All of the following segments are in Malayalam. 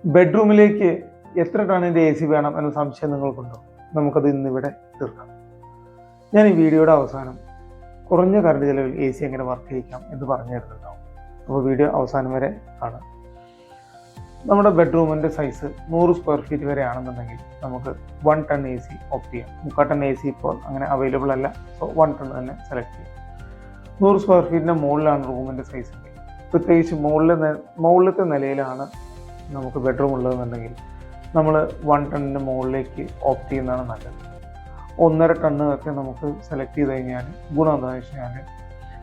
ബെഡ്റൂമിലേക്ക് എത്ര ടണ്ണിൻ്റെ AC വേണം എന്ന സംശയം നിങ്ങൾക്കുണ്ടോ? നമുക്കത് ഇന്നിവിടെ തീർക്കാം. ഞാൻ ഈ വീഡിയോയുടെ അവസാനം കുറഞ്ഞ കറണ്ട് ചെലവിൽ AC എങ്ങനെ വർക്ക് ചെയ്യിക്കാം എന്ന് പറഞ്ഞു തരുന്നുണ്ടാവും. അപ്പോൾ വീഡിയോ അവസാനം വരെ കാണാം. നമ്മുടെ ബെഡ്റൂമിൻ്റെ സൈസ് 100 സ്ക്വയർ ഫീറ്റ് വരെ ആണെന്നുണ്ടെങ്കിൽ നമുക്ക് 1 ടൺ AC ഓപ്റ്റ് ചെയ്യാം. 3 ടൺ AC ഇപ്പോൾ അങ്ങനെ അവൈലബിൾ അല്ല. സോ 1 ടൺ തന്നെ സെലക്ട് ചെയ്യാം. 100 സ്ക്വയർ ഫീറ്റിൻ്റെ മുകളിലാണ് റൂമിൻ്റെ സൈസ് എങ്കിൽ, പ്രത്യേകിച്ച് മുകളിലത്തെ നിലയിലാണ് നമുക്ക് ബെഡ്റൂം ഉള്ളതെന്നുണ്ടെങ്കിൽ നമ്മൾ 1 ടണ്ണിൻ്റെ മുകളിലേക്ക് ഓപ്റ്റ് ചെയ്യുന്നതാണ് നല്ലത്. 1.5 ടണ്ണ് ഒക്കെ നമുക്ക് സെലക്ട് ചെയ്ത് കഴിഞ്ഞാൽ ഗുണം എന്താണെന്ന് വെച്ച് കഴിഞ്ഞാൽ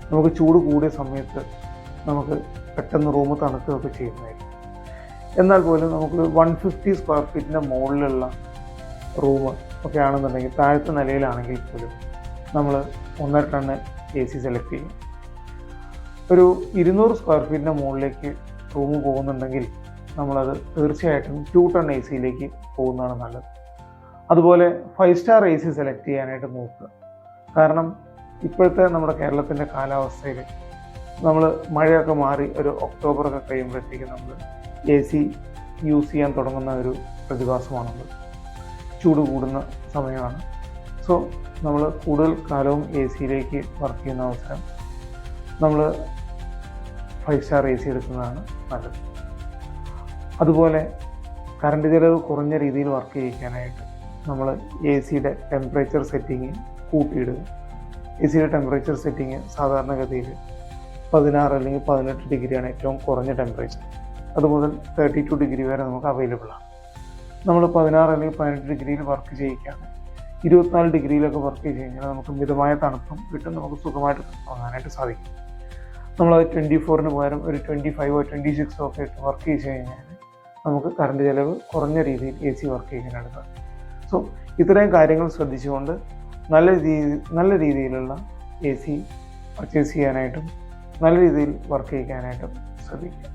നമുക്ക് ചൂട് കൂടിയ സമയത്ത് നമുക്ക് പെട്ടെന്ന് റൂം തണുക്കുകയൊക്കെ ചെയ്യുന്നതായിരിക്കും. എന്നാൽ പോലും നമുക്ക് 150 സ്ക്വയർ ഫീറ്റിൻ്റെ മുകളിലുള്ള റൂം ഒക്കെ ആണെന്നുണ്ടെങ്കിൽ താഴത്തെ നിലയിലാണെങ്കിൽ പോലും നമ്മൾ 1.5 ടണ്ണ് AC സെലക്ട് ചെയ്യും. ഒരു 200 സ്ക്വയർ ഫീറ്റിൻ്റെ മുകളിലേക്ക് റൂം പോകുന്നുണ്ടെങ്കിൽ നമ്മളത് തീർച്ചയായിട്ടും 2 ടൺ AC പോകുന്നതാണ് നല്ലത്. അതുപോലെ 5 സ്റ്റാർ AC സെലക്ട് ചെയ്യാനായിട്ട് നോക്കുക. കാരണം ഇപ്പോഴത്തെ നമ്മുടെ കേരളത്തിൻ്റെ കാലാവസ്ഥയിൽ നമ്മൾ മഴയൊക്കെ മാറി ഒരു ഒക്ടോബറൊക്കെ കഴിയുമ്പോഴത്തേക്ക് നമ്മൾ AC യൂസ് ചെയ്യാൻ തുടങ്ങുന്ന ഒരു പ്രതിഭാസമാണുള്ളത്. ചൂട് കൂടുന്ന സമയമാണ്. സോ നമ്മൾ കൂടുതൽ കാലവും AC വർക്ക് ചെയ്യുന്ന അവസരം നമ്മൾ 5 സ്റ്റാർ AC എടുക്കുന്നതാണ് നല്ലത്. അതുപോലെ കറണ്ട് ചിലവ് കുറഞ്ഞ രീതിയിൽ വർക്ക് ചെയ്യിക്കാനായിട്ട് നമ്മൾ AC ടെമ്പറേച്ചർ സെറ്റിങ് കൂട്ടിയിടുക. AC ടെമ്പറേച്ചർ സെറ്റിങ് സാധാരണഗതിയിൽ 16 അല്ലെങ്കിൽ 18 ഡിഗ്രിയാണ് ഏറ്റവും കുറഞ്ഞ ടെമ്പറേച്ചർ. അതുമുതൽ 32 ഡിഗ്രി വരെ നമുക്ക് അവൈലബിൾ ആണ്. നമ്മൾ 16 അല്ലെങ്കിൽ 18 ഡിഗ്രിയിൽ വർക്ക് ചെയ്യിക്കാതെ 24 ഡിഗ്രിയിലൊക്കെ വർക്ക് ചെയ്ത് കഴിഞ്ഞാൽ നമുക്ക് മിതമായ തണുപ്പും കിട്ടും. നമുക്ക് സുഖമായിട്ട് തുടങ്ങാനായിട്ട് സാധിക്കും. നമ്മളത് 24-ന് പകരം ഒരു 25-ഓ 26-ഓ ഒക്കെ ഇട്ട് വർക്ക് ചെയ്ത് കഴിഞ്ഞാൽ നമുക്ക് കറണ്ട് ചിലവ് കുറഞ്ഞ രീതിയിൽ AC വർക്ക് ചെയ്യാനായിട്ട് സാധിക്കും. സോ ഇത്രയും കാര്യങ്ങൾ ശ്രദ്ധിച്ചുകൊണ്ട് നല്ല രീതിയിലുള്ള AC പർച്ചേസ് ചെയ്യാനായിട്ടും നല്ല രീതിയിൽ വർക്ക് ചെയ്യിക്കാനായിട്ടും ശ്രദ്ധിക്കുക.